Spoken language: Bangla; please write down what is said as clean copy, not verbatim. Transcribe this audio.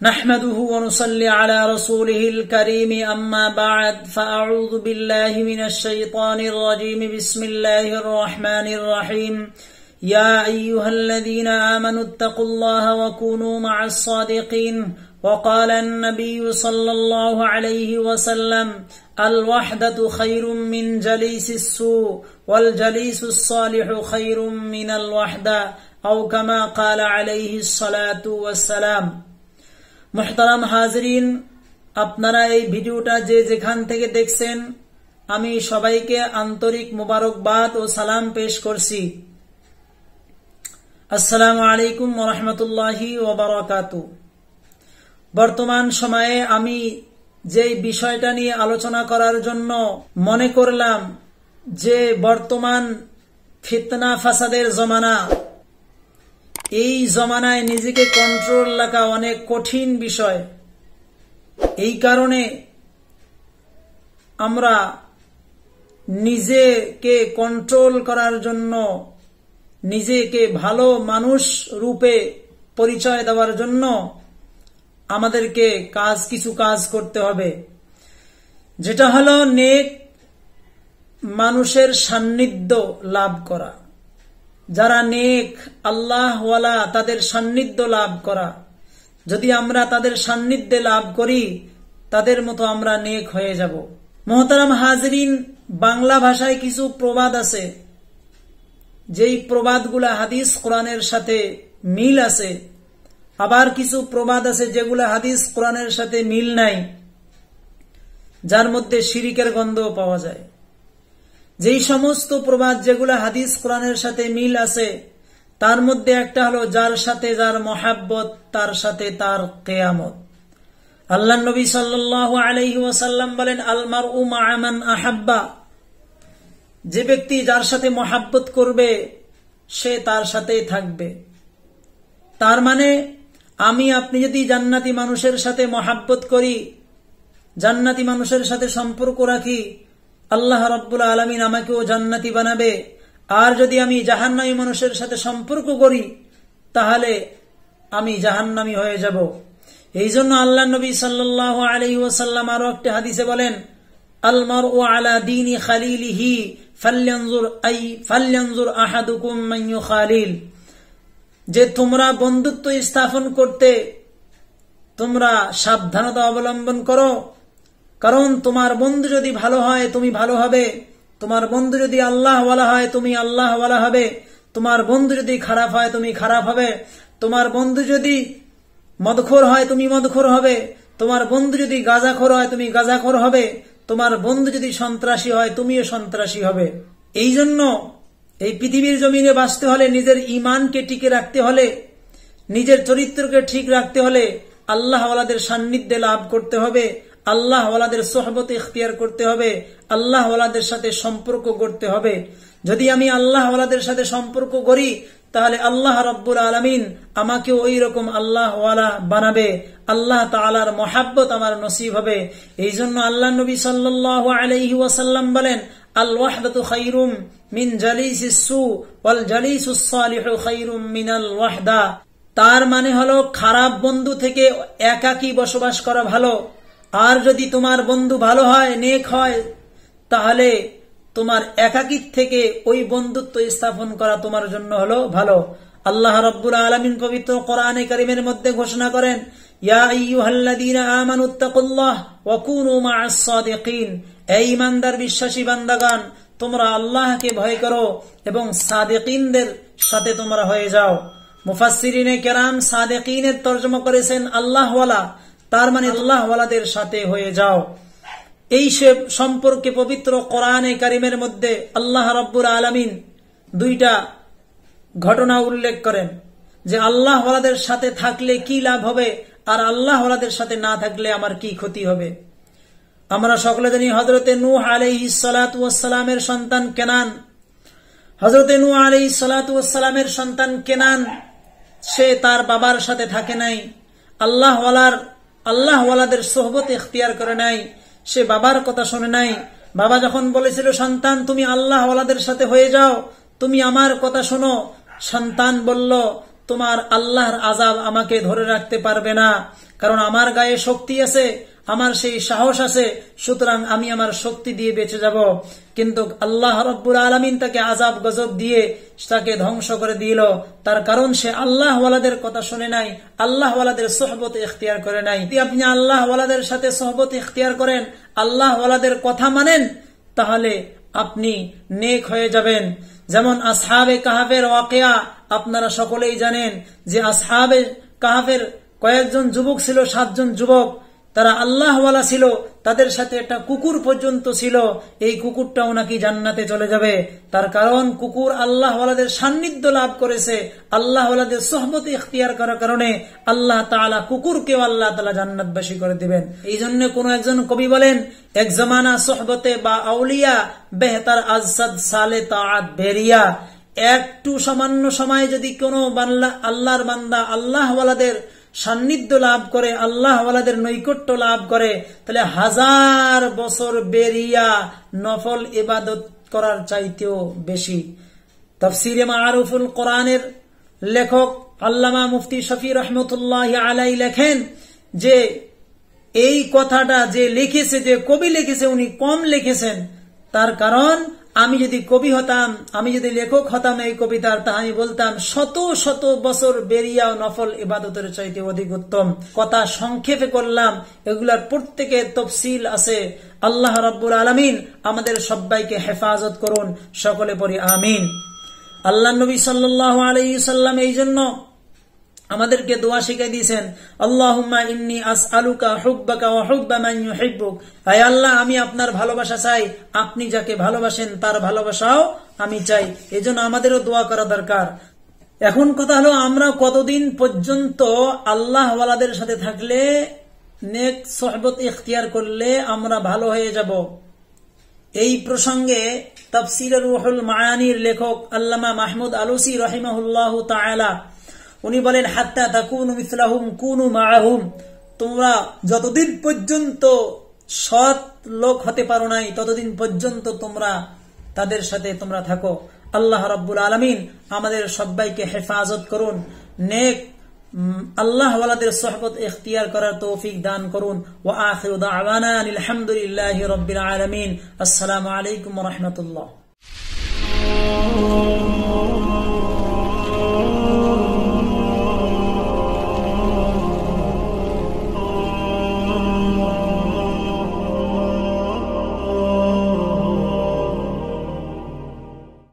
نحمده ونصلي على رسوله الكريم أما بعد فأعوذ بالله من الشيطان الرجيم بسم الله الرحمن الرحيم يا أيها الذين آمنوا اتقوا الله وكونوا مع الصادقين وقال النبي صلى الله عليه وسلم الوحدة خير من جليس السوء والجليس الصالح خير من الوحدة أو كما قال عليه الصلاة والسلام। মুহতারাম হাজরিন, আপনারা এই ভিডিওটা যে যেখান থেকে দেখছেন আমি সবাইকে আন্তরিক মোবারকবাদ ও সালাম পেশ করছি। আসসালামু আলাইকুম ওয়া রাহমাতুল্লাহি ওয়া বারাকাতুহু। বর্তমান সময়ে আমি যে বিষয়টা নিয়ে আলোচনা করার জন্য মনে করলাম যে বর্তমান ফিতনা ফাসাদের জমানা, এই জমানায় নিজেকে কন্ট্রোল রাখা অনেক কঠিন বিষয়। এই কারণে আমরা নিজেকে কন্ট্রোল করার জন্য, নিজেকে ভালো মানুষ রূপে পরিচয় দেওয়ার জন্য আমাদেরকে কিছু কাজ করতে হবে, যেটা হলো নেক মানুষের সান্নিধ্য লাভ করা। যারা নেক আল্লাহওয়ালা তাদের সান্নিধ্য লাভ করা। যদি আমরা তাদের সান্নিধ্যে লাভ করি তাদের মতো আমরা নেক হয়ে যাব। মুহতারাম হাজরিন, বাংলা ভাষায় কিছু প্রবাদ আছে, যেই প্রবাদগুলা হাদিস কোরআনের সাথে মিল আছে। আবার কিছু প্রবাদ আছে যেগুলা হাদিস কোরআনের সাথে মিল নাই, যার মধ্যে শিরিকের গন্ধ পাওয়া যায়। যেই সমস্ত প্রবাদ যেগুলা হাদিস কোরআনের সাথে মিল আছে তার মধ্যে একটা হলো যার সাথে যার মহাব্বত তার সাথে তার কিয়ামত। আল্লাহ নবী সাল্লাল্লাহু আলাইহি ওয়াসাল্লাম বলেন আল মারউ মা'a মান আহাব্বা, যে ব্যক্তি যার সাথে মহাব্বত করবে সে তার সাথেই থাকবে। তার মানে আমি আপনি যদি জান্নাতি মানুষের সাথে মহাব্বত করি, জান্নাতি মানুষের সাথে সম্পর্ক রাখি, আল্লাহ রাব্বুল আলামিন আমাকেও জান্নাতি বানাবে। আর যদি আমি জাহান্নামী মানুষের সাথে সম্পর্ক করি তাহলে আমি জাহান্নামী হয়ে যাব। এই জন্য আল্লাহ নবী সাল্লাল্লাহু আলাইহি ওয়াসাল্লাম আরো একটা হাদিসে বলেন আল মারউ আলা দীনি খালিলিহি ফালয়ানজুর আহাদুকুম মান ইউখালিল, যে তোমরা বন্ধুত্ব স্থাপন করতে তোমরা সাবধানতা অবলম্বন করো, কারণ তোমার বন্ধু যদি ভালো হয় তুমি ভালো হবে, তোমার বন্ধু যদি আল্লাহওয়ালা হয় তুমি আল্লাহওয়ালা হবে, তোমার বন্ধু যদি খারাপ হয় তুমি খারাপ হবে, তোমার বন্ধু যদি মদখোর হয় তুমি মদখোর হবে, তোমার বন্ধু যদি গাঁজাখোর হয় তুমি গাঁজাখোর হবে, তোমার বন্ধু যদি সন্ত্রাসী হয় তুমিও সন্ত্রাসী হবে। এই জন্য এই পৃথিবীর জমিনে বাঁচতে হলে, নিজের ঈমানকে টিকে রাখতে হলে, নিজের চরিত্রকে ঠিক রাখতে হলে আল্লাহওয়ালাদের সান্নিধ্যে লাভ করতে হবে, আল্লাহওয়ালাদের সোহবতে ইখতিয়ার করতে হবে, আল্লাহওয়ালাদের সাথে সম্পর্ক করতে হবে। যদি আমি আল্লাহওয়ালাদের সাথে সম্পর্ক করি তাহলে আল্লাহ রাব্বুল আলামিন আমাকে ওই রকম আল্লাহওয়ালা বানাবে, আল্লাহ তাআলার মহাব্বত আমার নসিব হবে। এই জন্য আল্লাহ নবী সাল্লাল্লাহু আলাইহি ওয়াসাল্লাম বলেন আল ওয়াহদাতু খায়রুম মিন জালিসিস সু ওয়াল জালিসুস সালিহু খায়রুম মিনাল ওয়াহদা। তার মানে হলো খারাপ বন্ধু থেকে একাকী বসবাস করা ভালো। আর যদি তোমার বন্ধু ভালো হয়, নেক হয়, তাহলে তোমার একাকিত্ব থেকে ওই বন্ধুত্ব স্থাপন করা তোমার জন্য হলো ভালো। আল্লাহ রাব্বুল আলামিন পবিত্র কোরআনে কারীমের মধ্যে ঘোষণা করেন ইয়া আইয়ুহাল্লাযীনা আমানুত্তাকুল্লাহ ওয়া কুনু মা'আস সাদিকিন, এই ঈমানদার বিশ্বাসী বান্দাগণ তোমরা আল্লাহকে ভয় করো এবং সাদিকিনদের সাথে তোমরা হয়ে যাও। মুফাসসিরিনে কেরাম সাদিকিনের তরজমা করেছেন আল্লাহওয়ালা, তার মানে আল্লাহওয়ালাদের সাথে হয়ে যাও। এই সম্পর্কে পবিত্র কোরআনে কারীমের মধ্যে আল্লাহ রাব্বুল আলামিন দুইটা ঘটনা উল্লেখ করেন যে আল্লাহওয়ালাদের সাথে থাকলে কি লাভ হবে আর আল্লাহওয়ালাদের সাথে না থাকলে আমার কি ক্ষতি হবে। আমরা সকলে জানি হযরতে নূহ আলাইহিস সালাতু ওয়াস সালামের সন্তান কেনান। হযরতে নূহ আলাইহিস সালাতু ওয়াস সালামের সন্তান কেনান, সে তার বাবার সাথে থাকে নাই, আল্লাহওয়ালাদের সোহবত ইখতিয়ার করে নাই, সে বাবার কথা শুনে নাই। বাবা যখন বলেছিল সন্তান তুমি আল্লাহওয়ালাদের সাথে হয়ে যাও, তুমি আমার কথা শোনো, সন্তান বলল তোমার আল্লাহর আযাব আমাকে ধরে রাখতে পারবে না, কারণ আমার গায়ে শক্তি আছে, আমার সেই সাহস আছে, সুতরাং আমি আমার শক্তি দিয়ে বেঁচে যাব। কিন্তু আল্লাহ রাব্বুল আলামিন তাকে আযাব গজব দিয়ে তাকে ধ্বংস করে দিল, তার কারণ সে আল্লাহ ওয়ালাদের কথা শুনে নাই, আল্লাহ ওয়ালাদের সোহবত ইখতিয়ার করে নাই। যদি আপনি আল্লাহ ওয়ালাদের সাথে সোহবত ইখতিয়ার করেন, আল্লাহ ওয়ালাদের কথা মানেন, তাহলে আপনি নেক হয়ে যাবেন। যেমন আসহাবে কাহাফের ওয়াকিয়া আপনারা সকলেই জানেন যে আসহাবে কাহাফের কয়েকজন যুবক ছিল, 7 জন যুবক, তারা আল্লাহ ওয়ালা ছিল, তাদের সাথে একটা কুকুর পর্যন্ত ছিল। এই কুকুরটাও নাকি জান্নাতে চলে যাবে, তার কারণ কুকুর আল্লাহ ওয়ালাদের সান্নিধ্য লাভ করেছে, আল্লাহ ওয়ালাদের সোহবত ইখতিয়ার করার কারণে আল্লাহ তাআলা কুকুরকেও আল্লাহ তাআলা জান্নাতবাসী করে দিবেন। এই জন্য কোন একজন কবি বলেন, এক জমানা সোহবতে বা আউলিয়া বেহতার আজসাদ সালে তাআত বেরিয়া। একটু সামান্য সময় যদি কোনো আল্লাহর বান্দা আল্লাহ ওয়ালাদের সান্নিধ্য লাভ করে, আল্লাহ ওয়ালাদের নৈকট্য লাভ করে, তাহলে 1000 বছর বেরিয়া নফল ইবাদত করার চাইতেও বেশি। তাফসীরে মাআরুফুল কোরআনের লেখক আল্লামা মুফতি শফি রহমতুল্লাহি আলাইহি লেখেন যে এই কথাটা যে লিখেছে, যে কবি লিখেছে, উনি কম লিখেছেন। তার কারণ আমি যদি কবি হতাম, আমি যদি লেখক হতাম এই কবিতার, তা আমি বলতাম শত শত বছর বেরিয়াও নফল ইবাদতের চাইতে অধিক উত্তম। কথা সংক্ষেপে করলাম, এগুলার প্রত্যেকের তফসিল আছে। আল্লাহ রাব্বুল আলামিন আমাদের সবাইকে হেফাজত করুন, সকলে পড়ি আমিন। আল্লাহ নবী সাল্লাল্লাহু আলাইহি সাল্লাম এই জন্য আমাদেরকে দোয়া শিখাই দিয়েছেন, আল্লাহুম্মা ইন্নী আসআলুকা হুব্বাকা ওয়া হুব্বা মান ইউহিব্বুক। হে আল্লাহ, আমি আপনার ভালোবাসা চাই, আপনি যাকে ভালোবাসেন তার ভালোবাসাও আমি চাই। এজন্য আমাদেরও দোয়া করা দরকার। এখন কথা হলো, আমরা কতদিন পর্যন্ত আল্লাহ ওয়ালাদের সাথে থাকলে, নেক সোহবত ইখতিয়ার করলে আমরা ভালো হয়ে যাব? এই প্রসঙ্গে তাফসীরের রুহুল মাআনির লেখক আল্লামা মাহমুদ আলুসি রাহিমাহুল্লাহু তাআলা উনি বলেন, হাত্তা তাকুনু মিসলাহুম কুনু মাআহুম। তোমরা যতদিন পর্যন্ত সৎ লোক হতে পারো নাই, ততদিন পর্যন্ত তোমরা তাদের সাথে তোমরা থাকো। আল্লাহ রাব্বুল আলামিন আমাদের সবাইকে হেফাজত করুন, নেক আল্লাহ ওয়ালাদের সোহবত ইখতিয়ার করার তৌফিক দান করুন। ওয়া আখিরু দাওয়ানা আলহামদুলিল্লাহি রাব্বিল আলামিন। আসসালামু আলাইকুম ওয়া রাহমাতুল্লাহ।